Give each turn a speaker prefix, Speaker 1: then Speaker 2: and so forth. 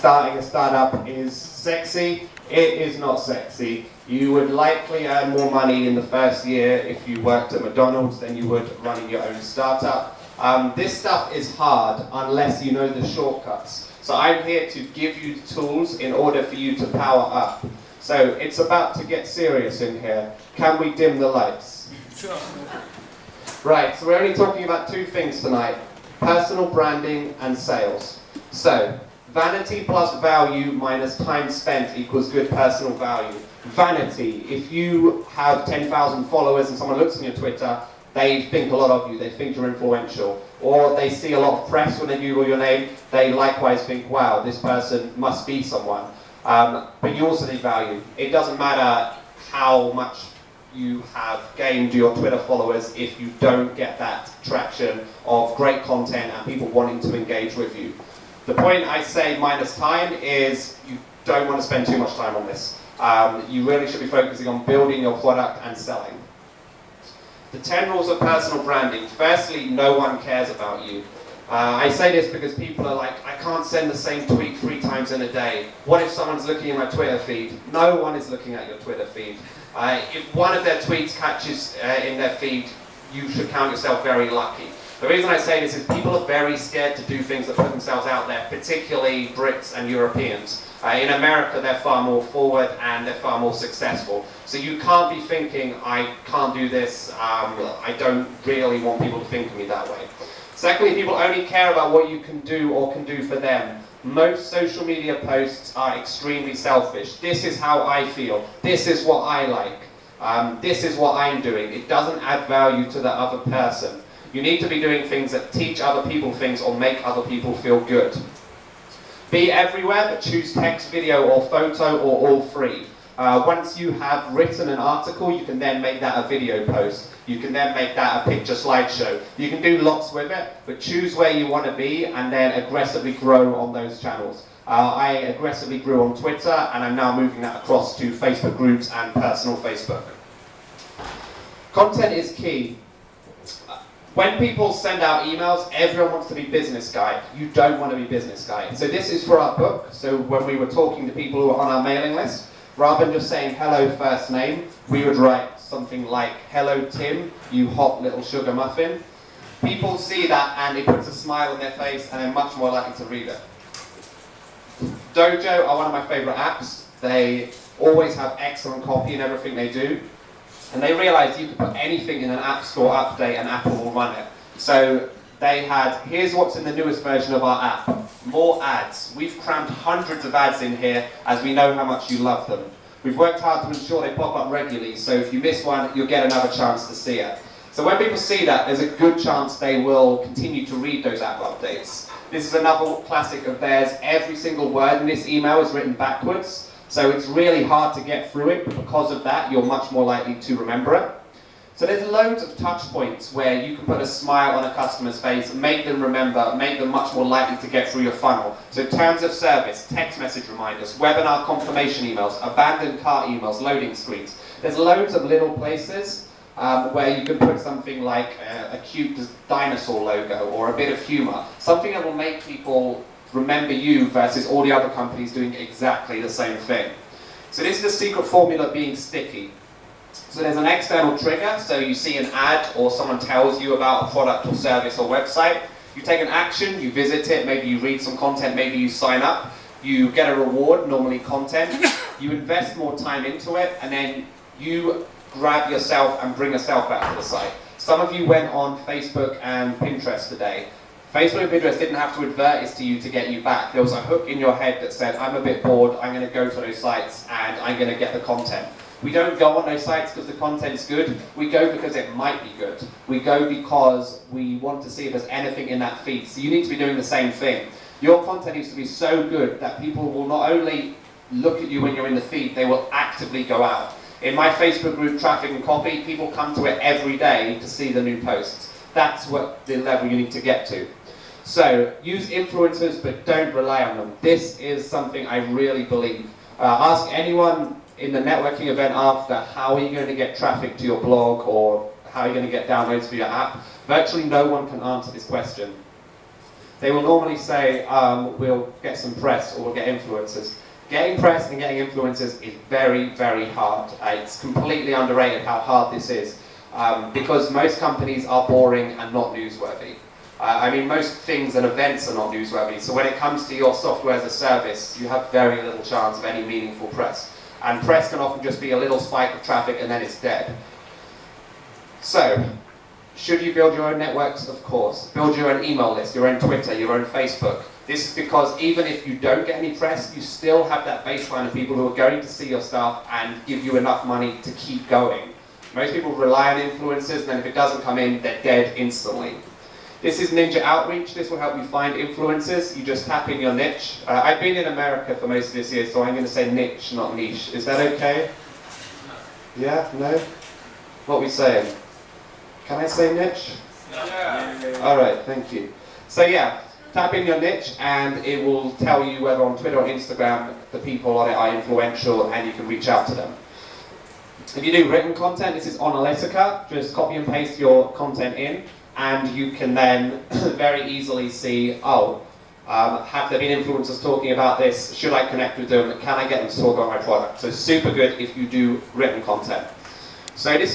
Speaker 1: starting a startup is sexy. It is not sexy. You would likely earn more money in the first year if you worked at McDonald's than you would running your own startup. This stuff is hard unless you know the shortcuts. So I'm here to give you the tools in order for you to power up. So it's about to get serious in here. Can we dim the lights? Right, so we're only talking about two things tonight. Personal branding and sales. So, vanity plus value minus time spent equals good personal value. Vanity, if you have 10,000 followers and someone looks on your Twitter, they think a lot of you, they think you're influential. Or they see a lot of press when they Google your name, they likewise think, wow, this person must be someone. But you also need value. It doesn't matter how much you have gained your Twitter followers if you don't get that traction of great content and people wanting to engage with you. The point I say minus time is you don't want to spend too much time on this. You really should be focusing on building your product and selling. The 10 rules of personal branding. Firstly, no one cares about you. I say this because people are like, I can't send the same tweet 3 times in a day. What if someone's looking at my Twitter feed? No one is looking at your Twitter feed. If one of their tweets catches in their feed, you should count yourself very lucky. The reason I say this is people are very scared to do things that put themselves out there, particularly Brits and Europeans. In America, they're far more forward and they're far more successful. So you can't be thinking, I can't do this, I don't really want people to think of me that way. Secondly, people only care about what you can do or can do for them. Most social media posts are extremely selfish. This is how I feel. This is what I like. This is what I'm doing. It doesn't add value to the other person. You need to be doing things that teach other people things or make other people feel good. Be everywhere, but choose text, video, or photo, or all 3. Once you have written an article, you can then make that a video post. You can then make that a picture slideshow. You can do lots with it, but choose where you want to be and then aggressively grow on those channels. I aggressively grew on Twitter, and I'm now moving that across to Facebook groups and personal Facebook. Content is key. When people send out emails, everyone wants to be business guy. You don't want to be business guy. So this is for our book. So when we were talking to people who were on our mailing list, rather than just saying hello first name, we would write something like, hello Tim, you hot little sugar muffin. People see that and it puts a smile on their face and they're much more likely to read it. Dojo are one of my favorite apps. They always have excellent copy in everything they do. And they realized you could put anything in an app store update and Apple will run it. So they had, here's what's in the newest version of our app. More ads. We've crammed hundreds of ads in here as we know how much you love them. We've worked hard to ensure they pop up regularly, so if you miss one, you'll get another chance to see it. So when people see that, there's a good chance they will continue to read those app updates. This is another classic of theirs. Every single word in this email is written backwards. So it's really hard to get through it, but because of that, you're much more likely to remember it. So there's loads of touch points where you can put a smile on a customer's face, make them remember, make them much more likely to get through your funnel. So terms of service, text message reminders, webinar confirmation emails, abandoned cart emails, loading screens. There's loads of little places where you can put something like a cute dinosaur logo or a bit of humor. Something that will make people remember you versus all the other companies doing exactly the same thing. So this is the secret formula being sticky. So there's an external trigger, so you see an ad or someone tells you about a product or service or website. You take an action, you visit it, maybe you read some content, maybe you sign up. You get a reward, normally content. You invest more time into it, and then you grab yourself and bring yourself back to the site. Some of you went on Facebook and Pinterest today. Facebook and Pinterest didn't have to advertise to you to get you back. There was a hook in your head that said, I'm a bit bored, I'm going to go to those sites and I'm going to get the content. We don't go on those sites because the content's good. We go because it might be good. We go because we want to see if there's anything in that feed. So you need to be doing the same thing. Your content needs to be so good that people will not only look at you when you're in the feed, they will actively go out. In my Facebook group, Traffic and Copy, people come to it every day to see the new posts. That's what the level you need to get to. So, use influencers, but don't rely on them. This is something I really believe. Ask anyone in the networking event after, how are you going to get traffic to your blog, or how are you going to get downloads for your app? Virtually no one can answer this question. they will normally say, we'll get some press or we'll get influencers. Getting press and getting influencers is very, very hard. It's completely underrated how hard this is, because most companies are boring and not newsworthy. I mean, most things and events are not newsworthy, so when it comes to your software as a service, you have very little chance of any meaningful press. And press can often just be a little spike of traffic and then it's dead. So, should you build your own networks? Of course. Build your own email list, your own Twitter, your own Facebook. This is because even if you don't get any press, you still have that baseline of people who are going to see your stuff and give you enough money to keep going. Most people rely on influencers, and then if it doesn't come in, they're dead instantly. This is Ninja Outreach. This will help you find influencers. You just tap in your niche. I've been in America for most of this year, so I'm going to say niche, not niche. Is that okay? Yeah? No? What are we saying? Can I say niche?
Speaker 2: Yeah.
Speaker 1: Alright, thank you. So yeah, tap in your niche and it will tell you whether on Twitter or Instagram the people on it are influential and you can reach out to them. If you do written content, this is Analytica. Just copy and paste your content in and you can then very easily see, have there been influencers talking about this? Should I connect with them? Can I get them to talk about my product? So super good if you do written content. So this